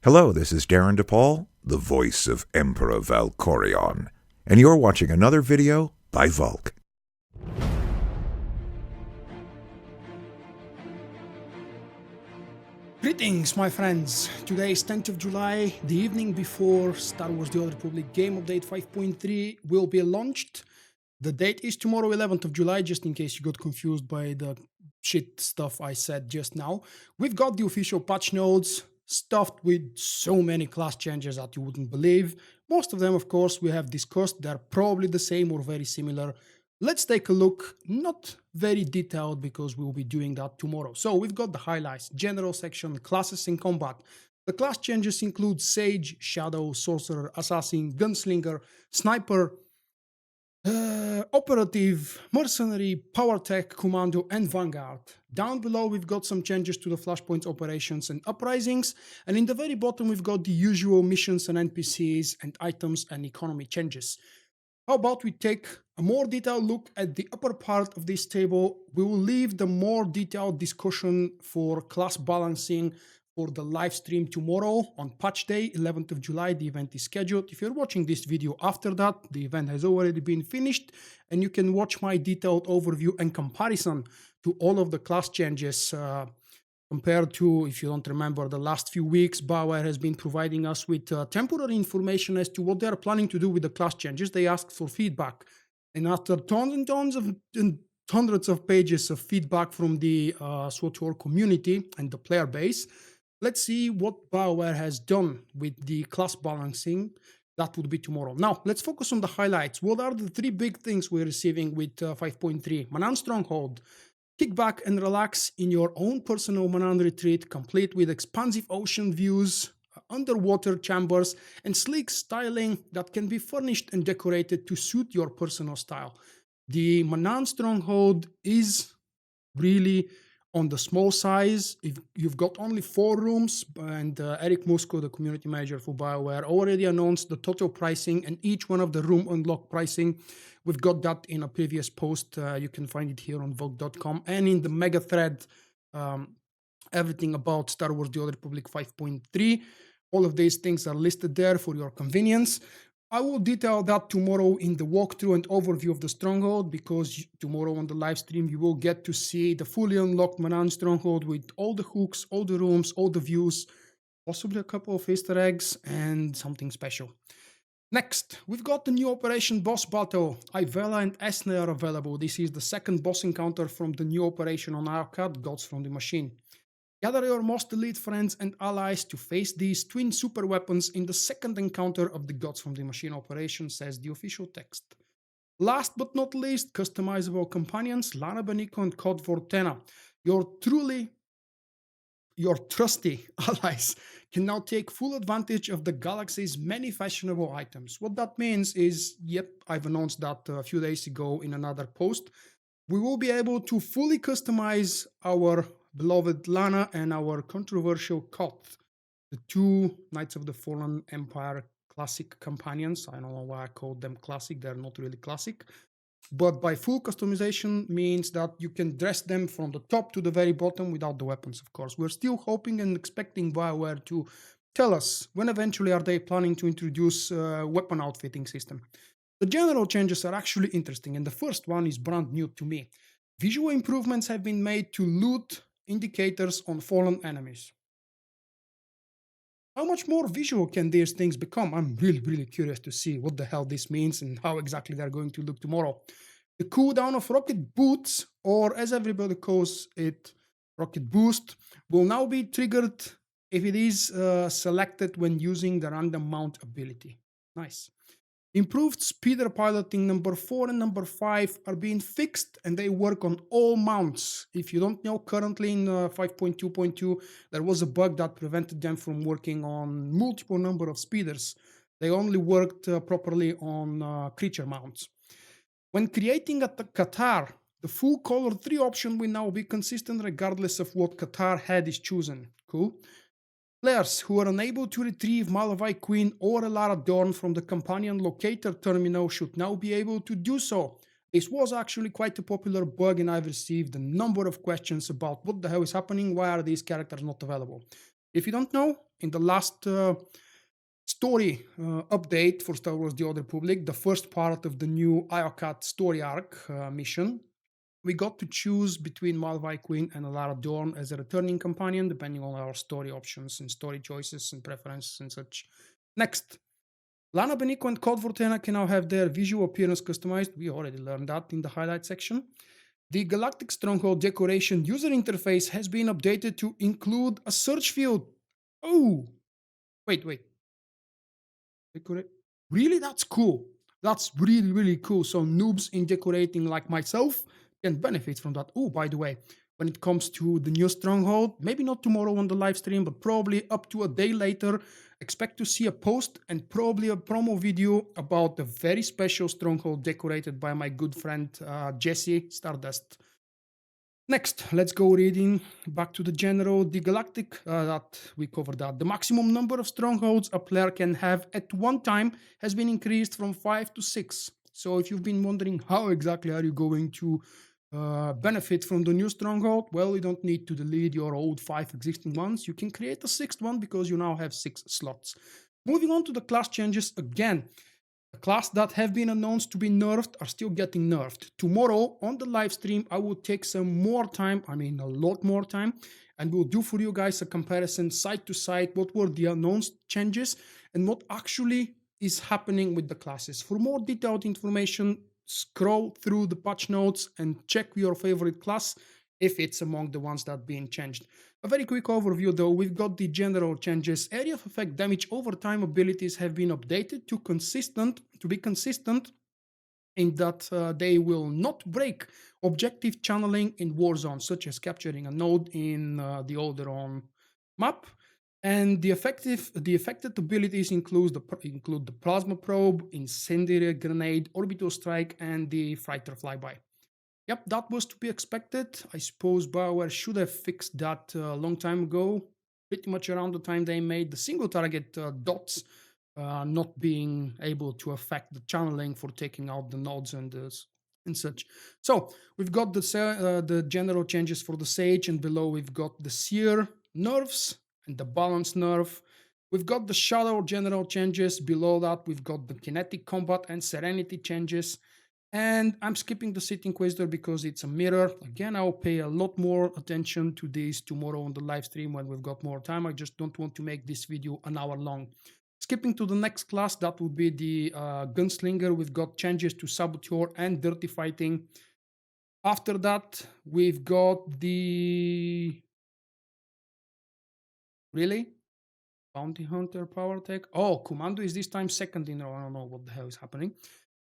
Hello, this is Darren DePaul, the voice of Emperor Valkorion, and you're watching another video by Vulkk. Greetings, my friends. Today is 10th of July, the evening before Star Wars The Old Republic Game Update 5.3 will be launched. The date is tomorrow, 11th of July, just in case you got confused by the shit stuff I said just now. We've got the official patch notes, stuffed with so many class changes that you wouldn't believe. Most of them, of course, we have discussed. They're probably the same or very similar. Let's take a look, not very detailed because we'll be doing that tomorrow. So we've got the highlights, general section, classes in combat. The class changes include Sage, Shadow, Sorcerer, Assassin, Gunslinger, Sniper, Operative, Mercenary, Power Tech, Commando, and Vanguard. Down below we've got some changes to the Flashpoints operations and Uprisings, and in the very bottom we've got the usual missions and NPCs and items and economy changes. How about we take a more detailed look at the upper part of this table? We will leave the more detailed discussion for class balancing for the live stream tomorrow on patch day, 11th of July. The event is scheduled. If you're watching this video after that, the event has already been finished, and you can watch my detailed overview and comparison to all of the class changes compared to, if you don't remember, the last few weeks. Bioware has been providing us with temporary information as to what they are planning to do with the class changes. They asked for feedback, and after tons and tons of hundreds of pages of feedback from the SWTOR community and the player base, let's see what Bioware has done with the class balancing. That would be tomorrow. Now, let's focus on the highlights. What are the three big things we're receiving with 5.3? Manaan Stronghold. Kick back and relax in your own personal Manaan retreat, complete with expansive ocean views, underwater chambers, and sleek styling that can be furnished and decorated to suit your personal style. The Manaan Stronghold is really on the small size. If you've got only 4 rooms, and Eric Musco, the community manager for Bioware, already announced the total pricing and each one of the room unlock pricing. We've got that in a previous post. You can find it here on Vulkk.com and in the mega thread, everything about Star Wars The Old Republic 5.3. All of these things are listed there for your convenience. I will detail that tomorrow in the walkthrough and overview of the Stronghold, because tomorrow on the live stream you will get to see the fully unlocked Manaan Stronghold with all the hooks, all the rooms, all the views, possibly a couple of Easter eggs and something special. Next, we've got the new Operation Boss Battle. Ivela and Esne are available. This is the second boss encounter from the new operation on Arcad, Gods from the Machine. Gather your most elite friends and allies to face these twin super weapons in the second encounter of the Gods from the Machine operation, says the official text. Last but not least, customizable companions, Lana Benico and Cod Vortena. Your trusty allies can now take full advantage of the galaxy's many fashionable items. What that means is, yep, I've announced that a few days ago in another post, we will be able to fully customize our beloved Lana and our controversial Koth, the 2 Knights of the Fallen Empire classic companions. I don't know why I called them classic, they're not really classic. But by full customization means that you can dress them from the top to the very bottom without the weapons, of course. We're still hoping and expecting Bioware to tell us when eventually are they planning to introduce a weapon outfitting system. The general changes are actually interesting, and the first one is brand new to me. Visual improvements have been made to loot indicators on fallen enemies. How much more visual can these things become? I'm really curious to see what the hell this means and how exactly they're going to look tomorrow. The cooldown of rocket boots, or as everybody calls it, rocket boost, will now be triggered if it is selected when using the random mount ability. Nice. Improved speeder piloting number 4 and number 5 are being fixed, and they work on all mounts. If you don't know, currently in 5.2.2 there was a bug that prevented them from working on multiple number of speeders. They only worked properly on creature mounts. When creating a Qatar, the full color 3 option will now be consistent regardless of what Qatar head is chosen. Cool. Players who are unable to retrieve Malavai Queen or Elara Dorn from the companion locator terminal should now be able to do so. This was actually quite a popular bug, and I've received a number of questions about what the hell is happening, why are these characters not available. If you don't know, in the last story update for Star Wars The Old Republic, the first part of the new IOCAT story arc mission, we got to choose between Malvi Queen and Alara Dorn as a returning companion, depending on our story options and story choices and preferences and such. Next, Lana Benico and Cold Vortena can now have their visual appearance customized. We already learned that in the highlight section. The Galactic Stronghold decoration user interface has been updated to include a search field. Oh, wait. Really? That's cool. That's really, really cool. So noobs in decorating like myself can benefit from that. Oh, by the way, when it comes to the new Stronghold, maybe not tomorrow on the live stream, but probably up to a day later, expect to see a post and probably a promo video about the very special Stronghold decorated by my good friend Jesse Stardust. Next, let's go reading back to the general. The Galactic, that we covered that. The maximum number of strongholds a player can have at one time has been increased from 5 to 6. So if you've been wondering how exactly are you going to benefit from the new stronghold, well, you don't need to delete your old 5 existing ones. You can create a 6th one because you now have 6 slots. Moving on to the class changes again. The class that have been announced to be nerfed are still getting nerfed. Tomorrow on the live stream, I will take some more time, I mean a lot more time, and we'll do for you guys a comparison side to side, what were the announced changes and what actually is happening with the classes. For more detailed information, scroll through the patch notes and check your favorite class if it's among the ones that are being changed. A very quick overview though, we've got the general changes. Area of effect damage over time abilities have been updated to be consistent in that they will not break objective channeling in war zones, such as capturing a node in the Alderaan map. And the affected abilities include the plasma probe, incendiary grenade, orbital strike, and the fighter flyby. Yep, that was to be expected. I suppose Bioware should have fixed that a long time ago, pretty much around the time they made the single target dots not being able to affect the channeling for taking out the nodes and such. So we've got the general changes for the Sage, and below we've got the Seer nerfs and the Balance nerf. We've got the Shadow general changes. Below that, we've got the Kinetic Combat and Serenity changes. And I'm skipping the Sitting Inquisitor because it's a mirror. Again, I'll pay a lot more attention to this tomorrow on the live stream when we've got more time. I just don't want to make this video an hour long. Skipping to the next class, that would be the Gunslinger. We've got changes to Saboteur and Dirty Fighting. After that, we've got the... Really? Bounty Hunter Power Tech? Oh, Commando is this time second in a row. I don't know what the hell is happening.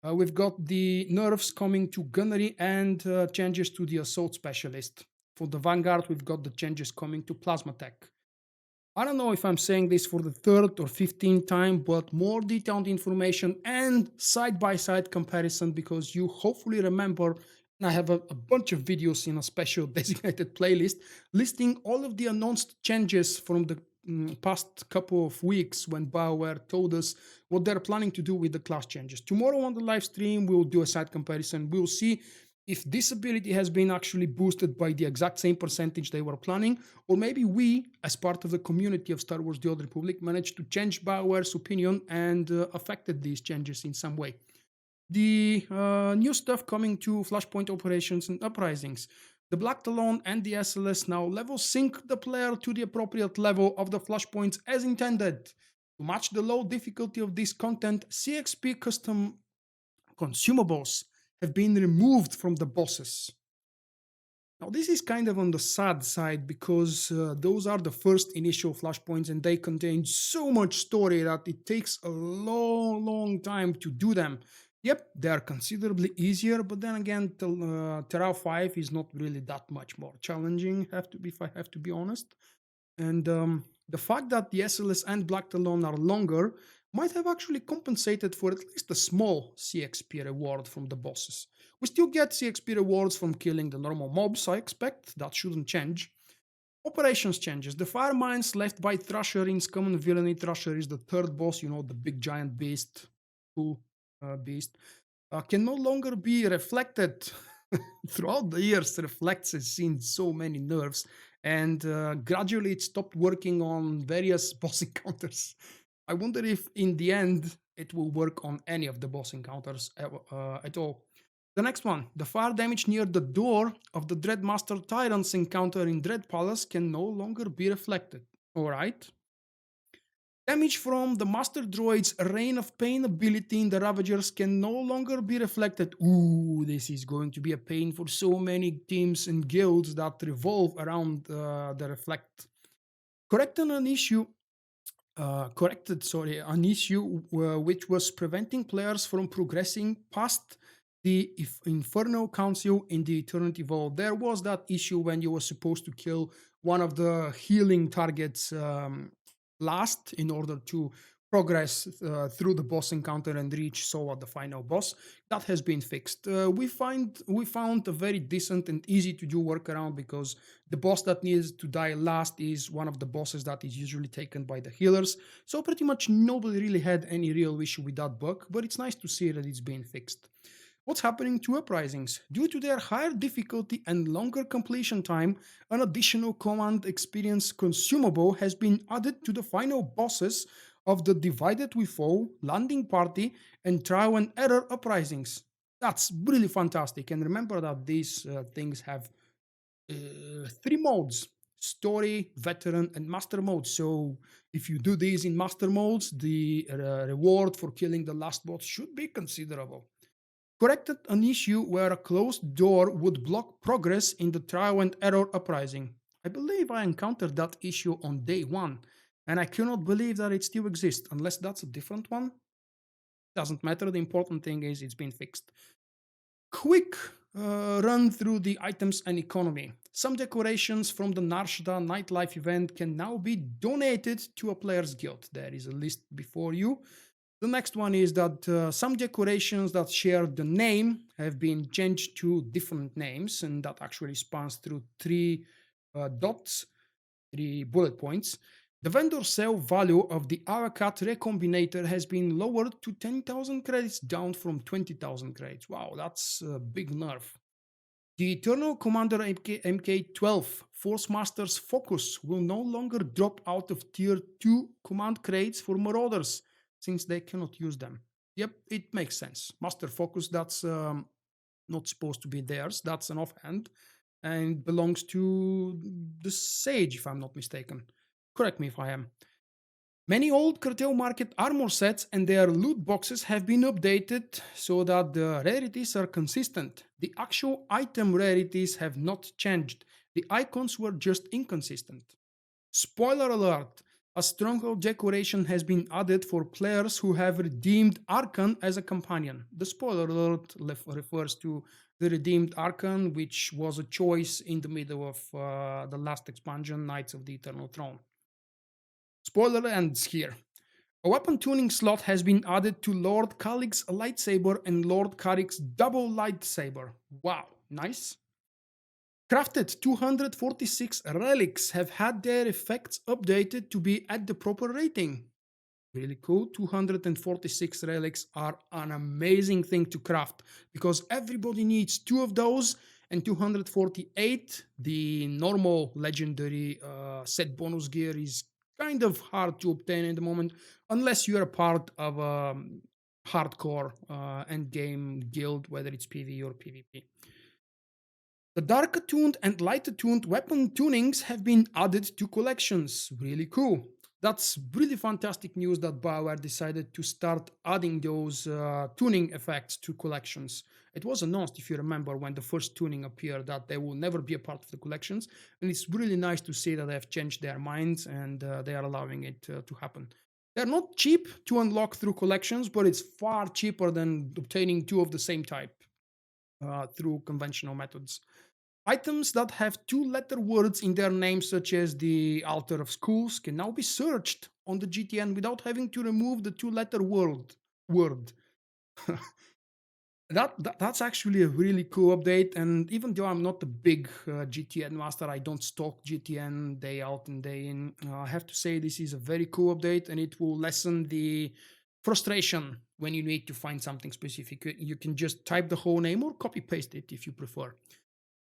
We've got the nerfs coming to Gunnery and changes to the Assault Specialist. For the Vanguard, we've got the changes coming to Plasma Tech. I don't know if I'm saying this for the 3rd or 15th time, but more detailed information and side-by-side comparison, because you hopefully remember, and I have a bunch of videos in a special designated playlist listing all of the announced changes from the past couple of weeks when Bioware told us what they're planning to do with the class changes. Tomorrow on the live stream, we'll do a side comparison. We'll see if this ability has been actually boosted by the exact same percentage they were planning, or maybe we, as part of the community of Star Wars The Old Republic, managed to change Bioware's opinion and affected these changes in some way. The new stuff coming to Flashpoint operations and Uprisings. The Black Talon and the SLS now level sync the player to the appropriate level of the Flashpoints as intended. To match the low difficulty of this content, CXP custom consumables have been removed from the bosses. Now, this is kind of on the sad side because those are the first initial flashpoints and they contain so much story that it takes a long time to do them. Yep, they are considerably easier, but then again, Terral 5 is not really that much more challenging, if I have to be honest. And the fact that the SLS and Black Talon are longer might have actually compensated for at least a small CXP reward from the bosses. We still get CXP rewards from killing the normal mobs, I expect. That shouldn't change. Operations changes. The fire mines left by Thrasher in Common Villainy. Thrasher is the 3rd boss, you know, the big giant beast, cool beast, can no longer be reflected. Throughout the years, Reflects has seen so many nerfs, and gradually it stopped working on various boss encounters. I wonder if in the end it will work on any of the boss encounters at all. The next one, the fire damage near the door of the Dreadmaster Tyrant's encounter in Dread Palace can no longer be reflected. Alright. Damage from the Master Droid's Reign of Pain ability in the Ravagers can no longer be reflected. Ooh, this is going to be a pain for so many teams and guilds that revolve around the reflect. Corrected an issue which was preventing players from progressing past the Inferno Council in the Eternity Vault. There was that issue when you were supposed to kill one of the healing targets last in order to progress through the boss encounter and reach Soa, the final boss. That has been fixed. We found a very decent and easy to do workaround, because the boss that needs to die last is one of the bosses that is usually taken by the healers. So pretty much nobody really had any real issue with that bug, but it's nice to see that it's being fixed. What's happening to Uprisings? Due to their higher difficulty and longer completion time, an additional command experience consumable has been added to the final bosses of the Divided We Fall, Landing Party, and Trial and Error Uprisings. That's really fantastic. And remember that these things have 3 modes: story, veteran, and master mode. So if you do these in master modes, the reward for killing the last boss should be considerable. Corrected an issue where a closed door would block progress in the trial and error uprising. I believe I encountered that issue on day 1, and I cannot believe that it still exists, unless that's a different one. Doesn't matter, the important thing is it's been fixed. Quick run through the items and economy. Some decorations from the Narshda nightlife event can now be donated to a player's guild. There is a list before you. The next one is that some decorations that share the name have been changed to different names, and that actually spans through 3 dots, 3 bullet points. The vendor sale value of the Arakat Recombinator has been lowered to 10,000 credits, down from 20,000 credits. Wow, that's a big nerf. The Eternal Commander MK12 Force Master's Focus will no longer drop out of Tier 2 command crates for Marauders, since they cannot use them. Yep, it makes sense. Master Focus, that's not supposed to be theirs. That's an offhand and belongs to the Sage, if I'm not mistaken. Correct me if I am. Many old Curtail Market armor sets and their loot boxes have been updated so that the rarities are consistent. The actual item rarities have not changed. The icons were just inconsistent. Spoiler alert! A Stronghold decoration has been added for players who have redeemed Archon as a companion. The spoiler alert refers to the redeemed Archon, which was a choice in the middle of the last expansion, Knights of the Eternal Throne. Spoiler ends here. A weapon tuning slot has been added to Lord Kalik's lightsaber and Lord Karik's double lightsaber. Wow, nice. Crafted 246 relics have had their effects updated to be at the proper rating. Really cool. 246 relics are an amazing thing to craft, because everybody needs 2 of those, and 248, the normal legendary set bonus gear, is kind of hard to obtain in the moment, unless you're a part of a hardcore endgame guild, whether it's PvE or PvP. The dark attuned and light attuned weapon tunings have been added to collections. Really cool. That's really fantastic news that Bioware decided to start adding those tuning effects to collections. It was announced, if you remember, when the first tuning appeared, that they will never be a part of the collections. And it's really nice to see that they have changed their minds and they are allowing it to happen. They're not cheap to unlock through collections, but it's far cheaper than obtaining 2 of the same type through conventional methods. Items that have 2-letter words in their name, such as the Altar of Schools, can now be searched on the GTN without having to remove the 2-letter word. That's actually a really cool update, and even though I'm not a big GTN master, I don't stalk GTN day out and day in, I have to say this is a very cool update, and it will lessen the frustration when you need to find something specific. You can just type the whole name or copy paste it if you prefer.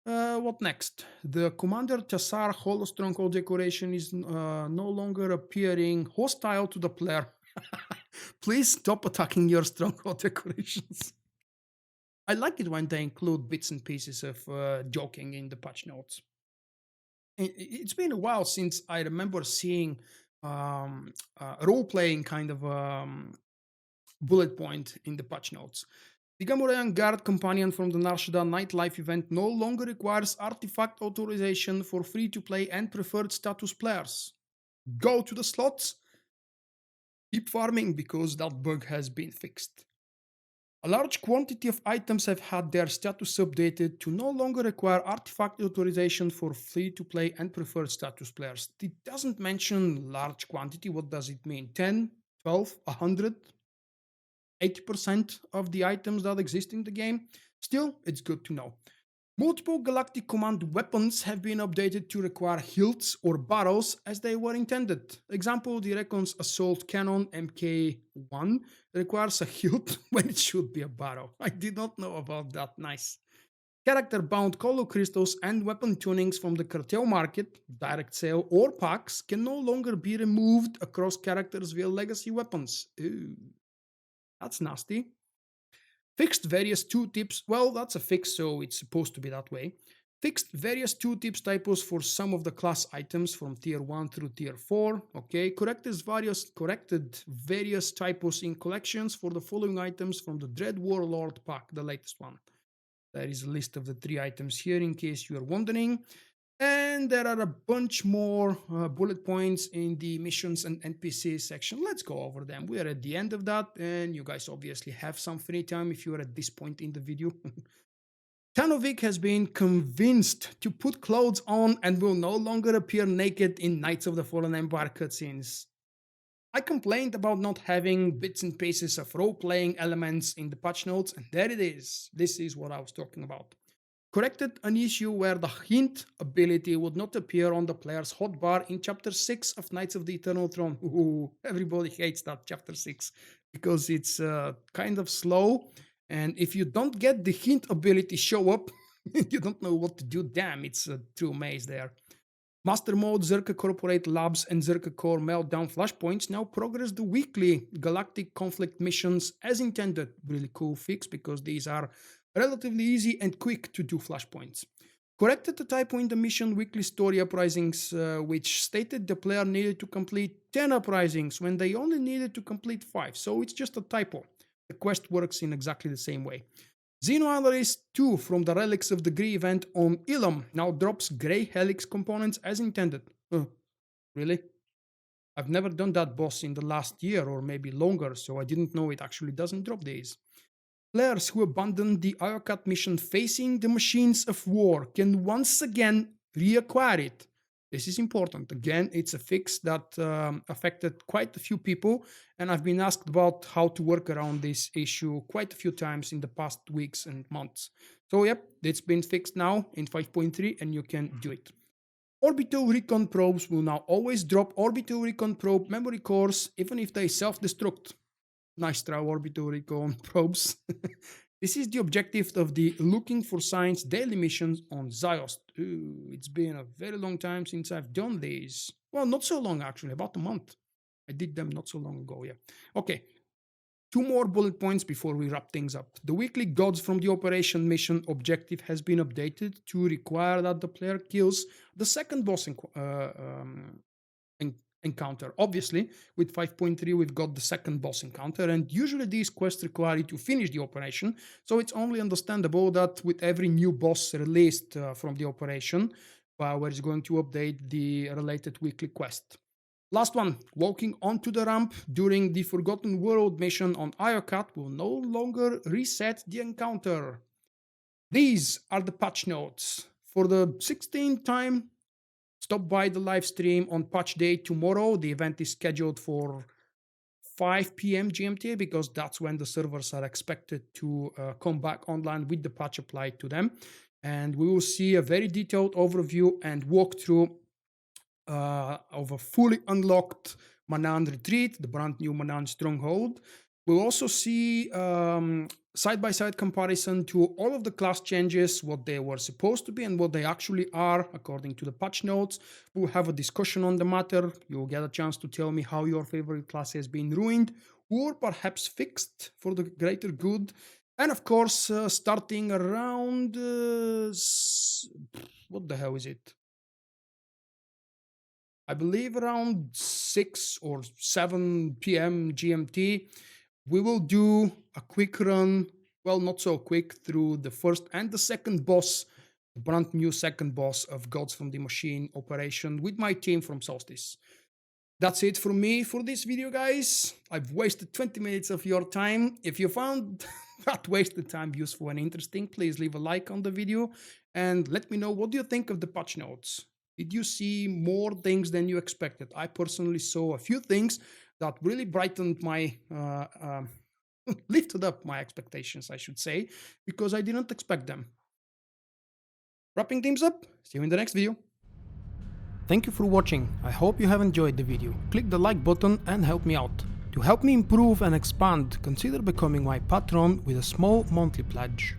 What next? The Commander Tassar Holo Stronghold decoration is no longer appearing hostile to the player. Please stop attacking your Stronghold decorations. I like it when they include bits and pieces of joking in the patch notes. It's been a while since I remember seeing role playing kind of bullet point in the patch notes. The Gamorrean Guard Companion from the Narshada Nightlife event no longer requires artifact authorization for free to play and preferred status players. Go to the slots, keep farming because that bug has been fixed. A large quantity of items have had their status updated to no longer require artifact authorization for free to play and preferred status players. It doesn't mention large quantity. What does it mean? 10, 12, 100, 80% of the items that exist in the game? Still, it's good to know. Multiple Galactic Command weapons have been updated to require hilts or barrels as they were intended. Example, the Recon's Assault Cannon MK1 requires a hilt when it should be a barrel. I did not know about that. Nice. Character-bound Colo Crystals and weapon tunings from the cartel market, direct sale or packs can no longer be removed across characters via legacy weapons. Ooh, that's nasty. Fixed various tooltips. Well, that's a fix, so it's supposed to be that way. Fixed various tooltips typos for some of the class items from tier 1 through tier 4. Okay, corrected various typos in collections for the following items from the Dread Warlord pack, the latest one. There is a list of the 3 items here in case you are wondering. And there are a bunch more bullet points in the missions and NPC section. Let's go over them. We are at the end of that, and you guys obviously have some free time if you are at this point in the video. Tanovic has been convinced to put clothes on and will no longer appear naked in Knights of the Fallen Empire cutscenes. I complained about not having bits and pieces of role-playing elements in the patch notes, and there it is. This is what I was talking about. Corrected an issue where the hint ability would not appear on the player's hotbar in Chapter 6 of Knights of the Eternal Throne. Ooh, everybody hates that Chapter 6 because it's kind of slow, and if you don't get the hint ability show up, you don't know what to do. Damn, it's a true maze there. Master Mode, Zerka Corporate Labs, and Zerka Core Meltdown Flashpoints now progress the weekly Galactic Conflict missions as intended. Really cool fix because these are relatively easy and quick to do flashpoints. Corrected the typo in the mission weekly story uprisings, which stated the player needed to complete 10 uprisings when they only needed to complete 5, so it's just a typo. The quest works in exactly the same way. Xenoanalyst 2 from the Relics of the Grey event on Ilum now drops Grey Helix components as intended. Really? I've never done that boss in the last year or maybe longer, so I didn't know it actually doesn't drop these. Players who abandoned the IOCAT mission facing the machines of war can once again reacquire it. This is important. Again, it's a fix that affected quite a few people, and I've been asked about how to work around this issue quite a few times in the past weeks and months. So, yep, it's been fixed now in 5.3, and you can do it. Orbital recon probes will now always drop orbital recon probe memory cores even if they self-destruct. Nice try, orbital recon probes. This is the objective of the Looking for Signs daily missions on Ziost. Ooh, it's been a very long time since I've done these. Well, not so long actually, about a month. I did them not so long ago, yeah. Okay, 2 more bullet points before we wrap things up. The weekly Gods from the Operation mission objective has been updated to require that the player kills the second boss encounter. Obviously, with 5.3, we've got the second boss encounter, and usually these quests require you to finish the operation, so it's only understandable that with every new boss released from the operation, Bioware is going to update the related weekly quest. Last one, walking onto the ramp during the Forgotten World mission on IOCAT will no longer reset the encounter. These are the patch notes. For the 16th time, stop by the live stream on patch day tomorrow. The event is scheduled for 5 p.m. GMT because that's when the servers are expected to come back online with the patch applied to them. And we will see a very detailed overview and walkthrough of a fully unlocked Manaan retreat, the brand new Manaan Stronghold. We'll also see side-by-side comparison to all of the class changes, what they were supposed to be and what they actually are according to the patch notes. We'll have a discussion on the matter. You'll get a chance to tell me how your favorite class has been ruined or perhaps fixed for the greater good. And of course, starting around, what the hell is it? I believe around 6 or 7 p.m. GMT, we will do a quick run, well, not so quick, through the first and the second boss, the brand new second boss of Gods from the Machine operation with my team from Solstice. That's it for me for this video, guys. I've wasted 20 minutes of your time. If you found that wasted time useful and interesting, please leave a like on the video and let me know what do you think of the patch notes. Did you see more things than you expected? I personally saw a few things that really brightened my, lifted up my expectations, I should say, because I didn't expect them. Wrapping things up, see you in the next video. Thank you for watching. I hope you have enjoyed the video. Click the like button and help me out. To help me improve and expand, consider becoming my patron with a small monthly pledge.